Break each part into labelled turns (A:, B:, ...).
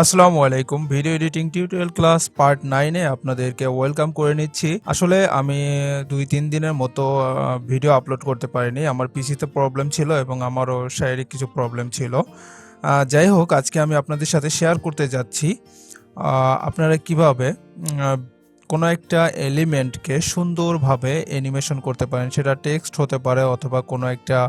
A: আসসালামু আলাইকুম। Video editing tutorial class part 9 এ আপনাদেরকে ওয়েলকাম করে নিচ্ছি। আসলে আমি ২-৩ দিনের মতো ভিডিও আপলোড করতে পারিনি। আমার পিসিতে প্রবলেম ছিল এবং আমারও শারীরিক কিছু প্রবলেম ছিল। যাই হোক, আজকে আমি আপনাদের সাথে শেয়ার করতে যাচ্ছি আপনারা কিভাবে কোনো একটা এলিমেন্টকে সুন্দরভাবে অ্যানিমেশন করতে পারেন। সেটা টেক্সট হতে পারে অথবা কোনো একটা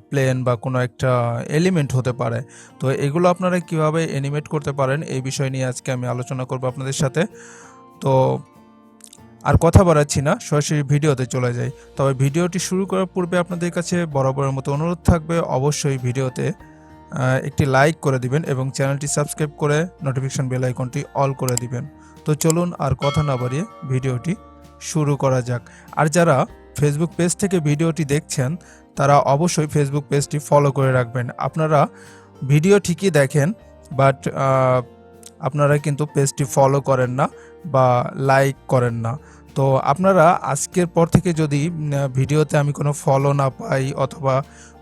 A: প্লেন বা কোনো একটা এলিমেন্ট হতে পারে। তো এগুলো আপনারা কিভাবে অ্যানিমেট করতে পারেন এই বিষয় নিয়ে আজকে আমি আলোচনা করব আপনাদের সাথে। তো আর কথা বাড়াচ্ছি না, সরাসরি ভিডিওতে চলে যাই। তবে ভিডিওটি শুরু করার পূর্বে আপনাদের কাছে বরাবরের মতো অনুরোধ থাকবে, অবশ্যই ভিডিওতে একটি লাইক করে দিবেন এবং চ্যানেলটি সাবস্ক্রাইব করে নোটিফিকেশন বেল আইকনটি অল করে দিবেন। তো চলুন আর কথা না বাড়িয়ে ভিডিওটি শুরু করা যাক। আর যারা ফেসবুক পেজ থেকে ভিডিওটি দেখছেন তারা অবশ্যই ফেসবুক পেজটি ফলো করে রাখবেন। আপনারা ভিডিও ঠিকই দেখেন, বাট আপনারা কিন্তু পেজটি ফলো করেন না বা লাইক করেন না। তো আপনারা আজকের পর থেকে যদি ভিডিওতে আমি কোনো ফলো না পাই অথবা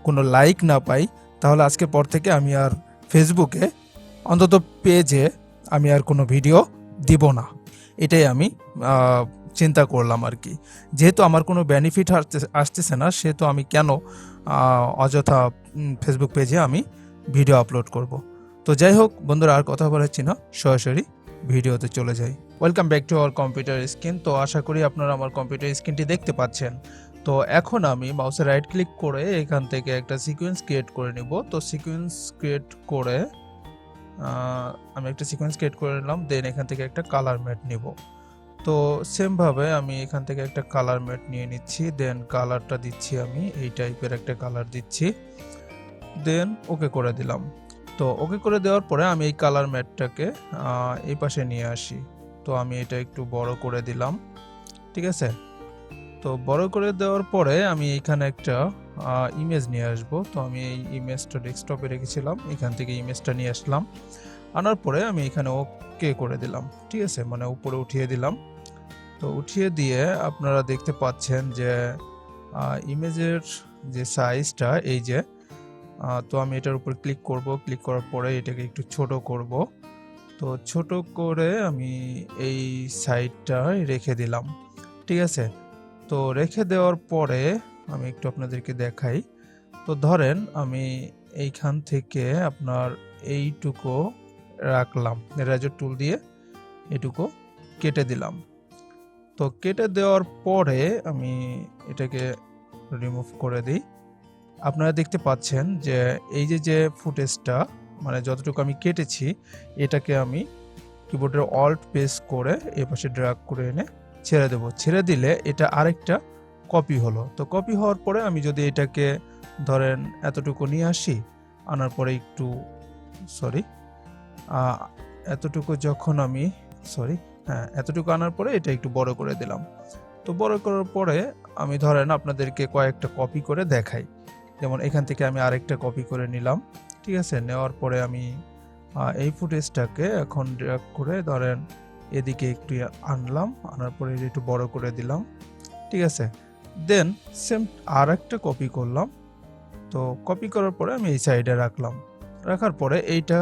A: কোনো লাইক না পাই, তাহলে আজকের পর থেকে আমি আর ফেসবুকে অন্তত পেজে আমি আর কোনো ভিডিও দিব না। এটাই আমি চিন্তা করলাম আর কি। যেহেতু আমার কোনো বেনিফিট আসতেছে না, সেহেতু আমি কেন অযথা ফেসবুক পেজে আমি ভিডিও আপলোড করব। তো যাই হোক বন্ধুরা, আর কথা বলাচ্ছি না, সরাসরি ভিডিওতে চলে যাই। Welcome back to our computer screen. তো আশা করি আপনারা আমার কম্পিউটার স্ক্রিনটি দেখতে পাচ্ছেন। তো এখন আমি মাউসে রাইট ক্লিক করে এখান থেকে একটা সিকোয়েন্স ক্রিয়েট করে নিব। তো সিকোয়েন্স ক্রিয়েট করে আমি একটা সিকোয়েন্স ক্রিয়েট করে নিলাম। দেন এখান থেকে একটা কালার ম্যাট নিব। তো সেমভাবে আমি এখান থেকে একটা কালার ম্যাট নিয়ে নিচ্ছি। দেন কালারটা দিচ্ছি আমি এই টাইপের একটা কালার দিচ্ছি। দেন ওকে করে দিলাম। তো ওকে করে দেওয়ার পরে আমি এই কালার ম্যাটটাকে এই পাশে নিয়ে আসি। তো আমি এটা একটু বড় করে দিলাম, ঠিক আছে। তো বড় করে দেওয়ার পরে আমি এখানে একটা ইমেজ নিয়ে আসব। তো আমি এই ইমেজটা ডেস্কটপে রেখেছিলাম, এখান থেকে ইমেজটা নিয়ে আসলাম। আনার পরে আমি এখানে ওকে করে দিলাম, ঠিক আছে, মানে উপরে উঠিয়ে দিলাম। তো উঠিয়ে দিয়ে আপনারা দেখতে পাচ্ছেন যে ইমেজের যে সাইজটা এই যে, তো আমি এটার উপর ক্লিক করব। ক্লিক করার পরে এটাকে একটু ছোট করব। তো ছোট করে আমি এই সাইডটা রেখে দিলাম, ঠিক আছে। তো রেখে দেওয়ার পরে আমি একটু আপনাদেরকে দেখাই। তো ধরেন আমি এইখান থেকে আপনার এইটুকু রাখলাম, এরেজার টুল দিয়ে এটুকু কেটে দিলাম। তো কেটে দেওয়ার পরে আমি এটাকে রিমুভ করে দিই। আপনারা দেখতে পাচ্ছেন যে এই যে ফুটেজটা, মানে যতটুকু আমি কেটেছি, এটাকে আমি কিবোর্ডের অল্ট প্রেস করে এপাশে ড্র্যাগ করে এনে ছেড়ে দেব। ছেড়ে দিলে এটা আরেকটা কপি হলো। তো কপি হওয়ার পরে আমি যদি এটাকে ধরেন এতটুকু নিয়ে আসি, আনার পরে একটু এতটুকু যখন আমি এতটুকু আনার পরে এটা একটু বড় করে দিলাম। তো বড় করার পরে আমি ধরেন আপনাদেরকে কয়েকটা কপি করে দেখাই। যেমন এখান থেকে আমি আরেকটা কপি করে নিলাম, ঠিক আছে। নেওয়ার পরে আমি এই ফুটেজটাকে এখন ড্র্যাগ করে ধরেন এদিকে একটু আনলাম, আনার পরে একটু বড় করে দিলাম, ঠিক আছে। দেন সেম আর একটা কপি করলাম। তো কপি করার পরে আমি এই সাইডে রাখলাম। রাখার পরে এইটা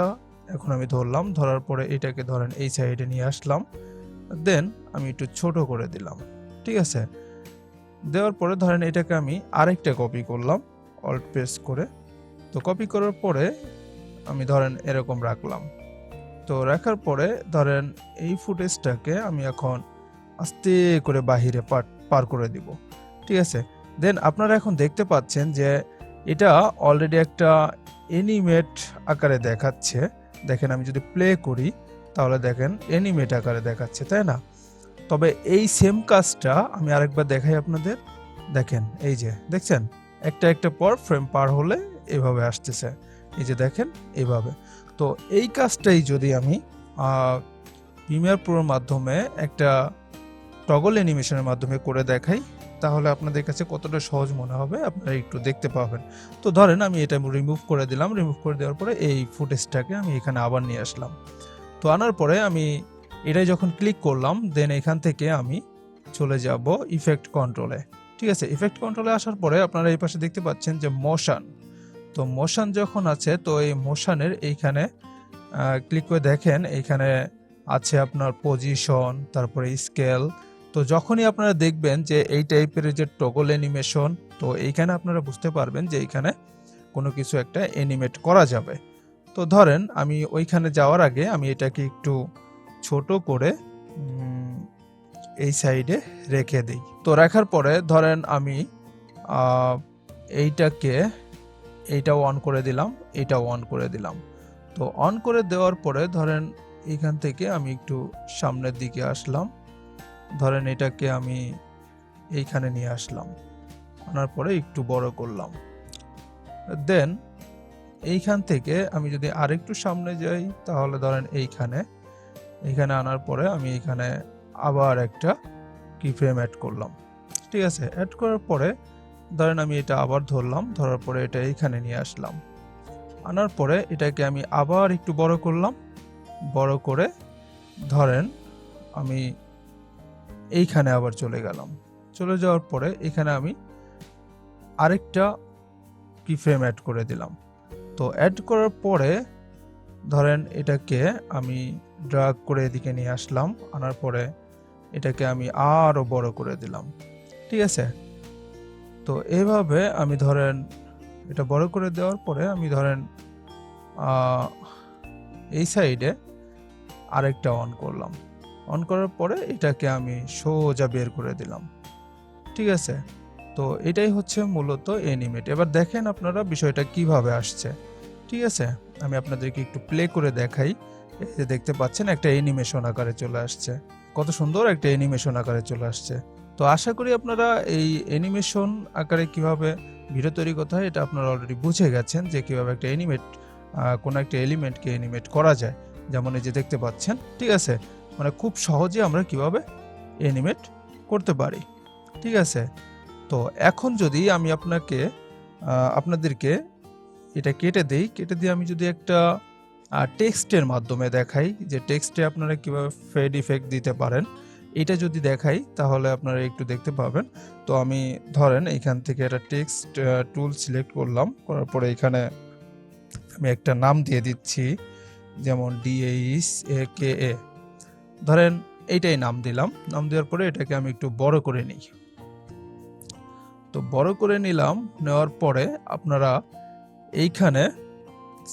A: এখন আমি ধরলাম, ধরার পরে এইটাকে ধরেন এই সাইডে নিয়ে আসলাম। দেন আমি একটু ছোট করে দিলাম, ঠিক আছে। দেওয়ার পরে ধরেন এটাকে আমি আরেকটা কপি করলাম অল্ট প্রেস করে। তো কপি করার পরে আমি ধরেন এরকম রাখলাম। তো রাখার পরে ধরেন এই ফুটেজটাকে আমি এখন আস্তে করে বাহিরে পার করে দিব, ঠিক আছে। দেন আপনারা এখন দেখতে পাচ্ছেন যে এটা অলরেডি একটা অ্যানিমেট আকারে দেখাচ্ছে। দেখেন আমি যদি প্লে করি তাহলে দেখেন অ্যানিমেট আকারে দেখাচ্ছে, তাই না? তবে এই সেম কাজটা আমি আরেকবার দেখাই আপনাদের। দেখেন এই যে দেখছেন, একটা একটা পর ফ্রেম পার হলে এভাবে আসতেছে, এই যে দেখেন এইভাবে। তো এই কাজটাই যদি আমি প্রিমিয়ার প্রোর মাধ্যমে একটা টগল অ্যানিমেশনের মাধ্যমে করে দেখাই, তাহলে আপনাদের কাছে কতটা সহজ মনে হবে আপনারা একটু দেখতে পাবেন। তো ধরেন আমি এটা রিমুভ করে দিলাম। রিমুভ করে দেওয়ার পরে এই ফুটেজটাকে আমি এখানে আবার নিয়ে আসলাম। তো আনার পরে আমি এটাই যখন ক্লিক করলাম, দেন এখান থেকে আমি চলে যাব ইফেক্ট কন্ট্রোলে, ঠিক আছে। ইফেক্ট কন্ট্রোলে আসার পরে আপনারা এই পাশে দেখতে পাচ্ছেন যে মোশন। তো মোশন যখন আছে, তো এই মোশনের এইখানে ক্লিক করে দেখেন এইখানে আছে আপনার পজিশন, তারপরে স্কেল। তো যখনই আপনারা দেখবেন যে এই টাইপের যে টগল অ্যানিমেশন, তো এইখানে আপনারা বুঝতে পারবেন যে এইখানে কোনো কিছু একটা অ্যানিমেট করা যাবে। তো ধরেন আমি ওইখানে যাওয়ার আগে আমি এটাকে একটু ছোট করে এই সাইডে রেখে দিই। তো রাখার পরে ধরেন আমি এইটাও অন করে দিলাম, এইটাও অন করে দিলাম। তো অন করে দেওয়ার পরে ধরেন এখান থেকে আমি একটু সামনের দিকে আসলাম, ধরেন এটাকে আমি এইখানে নিয়ে আসলাম, আনার পরে একটু বড় করলাম। দেন এইখান থেকে আমি যদি আরেকটু সামনে যাই তাহলে ধরেন এইখানে আনার পরে আমি এখানে আবার একটা কিফ্রেম অ্যাড করলাম। ঠিক আছে, অ্যাড করার পরে ধরেন আমি এটা আবার ধরলাম, ধরার পরে এটা এইখানে নিয়ে আসলাম, আনার পরে এটাকে আমি আবার একটু বড় করলাম, বড় করে ধরেন আমি এইখানে আবার চলে গেলাম। চলে যাওয়ার পরে এখানে আমি আরেকটা কিফ্রেম অ্যাড করে দিলাম। তো অ্যাড করার পরে ধরেন এটাকে আমি ড্র্যাগ করে এদিকে নিয়ে আসলাম, আনার পরে এটাকে আমি আরো বড় করে দিলাম। ঠিক আছে, তো এভাবে আমি ধরেন এটা বড় করে দেওয়ার পরে আমি ধরেন এই সাইডে আরেকটা অন করলাম, অন করার পরে এটাকে আমি সোজা বের করে দিলাম। ঠিক আছে, তো এটাই হচ্ছে মূলত অ্যানিমেট। এবার দেখেন আপনারা বিষয়টা কিভাবে আসছে। ঠিক আছে, আমি আপনাদেরকে একটু প্লে করে দেখাই। এই যে দেখতে পাচ্ছেন একটা অ্যানিমেশন আকারে চলে আসছে, কত সুন্দর একটা অ্যানিমেশন আকারে চলে আসছে। তো আশা করি আপনারা এই অ্যানিমেশন আকারে কিভাবে ভিডিও তৈরি করতে হয় এটা আপনারা অলরেডি বুঝে গেছেন, যে কিভাবে একটা কোনো একটা এলিমেন্টকে অ্যানিমেট করা যায়। যেমন এই যে দেখতে পাচ্ছেন, ঠিক আছে, মানে খুব সহজে আমরা কিভাবে অ্যানিমেট করতে পারি। ঠিক আছে, তো এখন যদি আমি আপনাদেরকে এটা কেটে দিয়ে আমি যদি একটা টেক্সটের মাধ্যমে দেখাই যে টেক্সটে আপনারা কিভাবে ফেড ইফেক্ট দিতে পারেন, এটা যদি দেখাই তাহলে আপনারা একটু দেখতে পাবেন। তো আমি ধরেন এখান থেকে একটা টেক্সট টুল সিলেক্ট করলাম, করার পরে এখানে আমি একটা নাম দিয়ে দিচ্ছি, যেমন DASAKA, ধরেন এইটাই নাম দিলাম। নাম দেওয়ার পরে এটাকে আমি একটু বড় করে নিই। তো বড় করে নিলাম, নেওয়ার পরে আপনারা এইখানে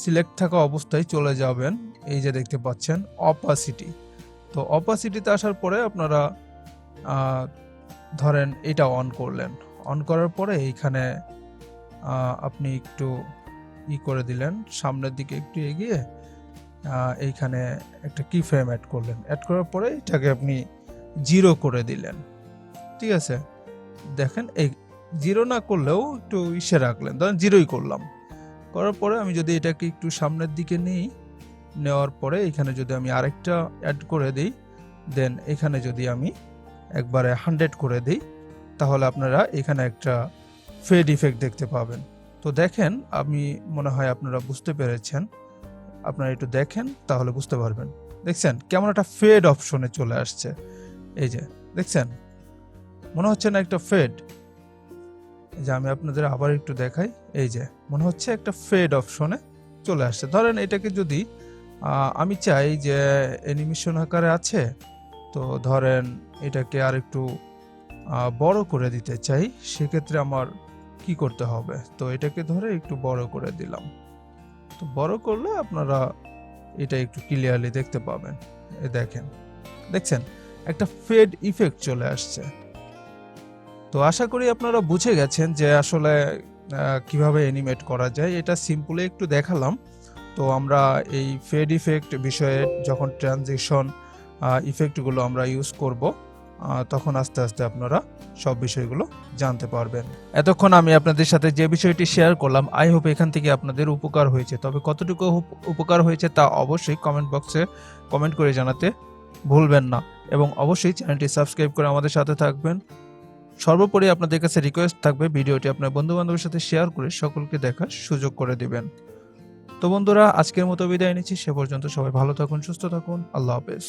A: সিলেক্ট থাকা অবস্থায় চলে যাবেন, এই যে দেখতে পাচ্ছেন অপাসিটি। তো অপাসিটিতে আসার পরে আপনারা ধরেন এটা অন করলেন, অন করার পরে এইখানে আপনি একটু করে দিলেন, সামনের দিকে একটু এগিয়ে এইখানে একটা কি ফ্রেম অ্যাড করলেন, অ্যাড করার পরে এটাকে আপনি 0 করে দিলেন। ঠিক আছে, দেখেন এই 0 না করলেও একটু ইসে রাখলেন, ধরেন 0ই করলাম। করার পরে আমি যদি এটাকে একটু সামনের দিকে নিই, নেওয়ার পরে এখানে যদি আমি আরেকটা অ্যাড করে দিই, দেন এখানে যদি আমি একবারে 100 করে দিই, তাহলে আপনারা এখানে একটা ফেড ইফেক্ট দেখতে পাবেন। তো দেখেন, আমি মনে হয় আপনারা বুঝতে পেরেছেন, আপনারা একটু দেখেন তাহলে বুঝতে পারবেন। দেখছেন কেমন একটা ফেড অপশনে চলে আসছে, এই যে দেখছেন, মনে হচ্ছে না একটা ফেড? যে আমি আপনাদের আবার একটু দেখাই, এই যে মনে হচ্ছে একটা ফেড অপশনে চলে আসছে। ধরেন এটাকে যদি আমি চাই যে অ্যানিমেশন আকারে আছে, তো ধরেন এটাকে আর একটু বড় করে দিতে চাই, সেক্ষেত্রে আমার কি করতে হবে? তো এটাকে ধরে একটু বড় করে দিলাম। তো বড় করলে আপনারা এটা একটু ক্লিয়ারলি দেখতে পাবেন। দেখছেন একটা ফেড ইফেক্ট চলে আসছে। তো আশা করি আপনারা বুঝে গেছেন যে আসলে কিভাবে অ্যানিমেট করা যায়। এটা সিম্পলি একটু দেখালাম। তো আমরা এই ফেড ইফেক্ট বিষয়ে যখন ট্রানজিশন ইফেক্টগুলো আমরা ইউজ করব, তখন আস্তে আস্তে আপনারা সব বিষয়গুলো জানতে পারবেন। এতক্ষণ আমি আপনাদের সাথে যে বিষয়টি শেয়ার করলাম, আই হোপ এখান থেকে আপনাদের উপকার হয়েছে। তবে কতটুকু উপকার হয়েছে তা অবশ্যই কমেন্ট বক্সে কমেন্ট করে জানাতে ভুলবেন না, এবং অবশ্যই চ্যানেলটি সাবস্ক্রাইব করে আমাদের সাথে থাকবেন। সর্বোপরি আপনাদের কাছে রিকোয়েস্ট থাকবে ভিডিওটি আপনার বন্ধু বান্ধবের সাথে শেয়ার করে সকলকে দেখার সুযোগ করে দিবেন। তো বন্ধুরা, আজকের মতো বিদায় নিচ্ছি। সে পর্যন্ত সবাই ভালো থাকুন, সুস্থ থাকুন। আল্লাহ হাফেজ।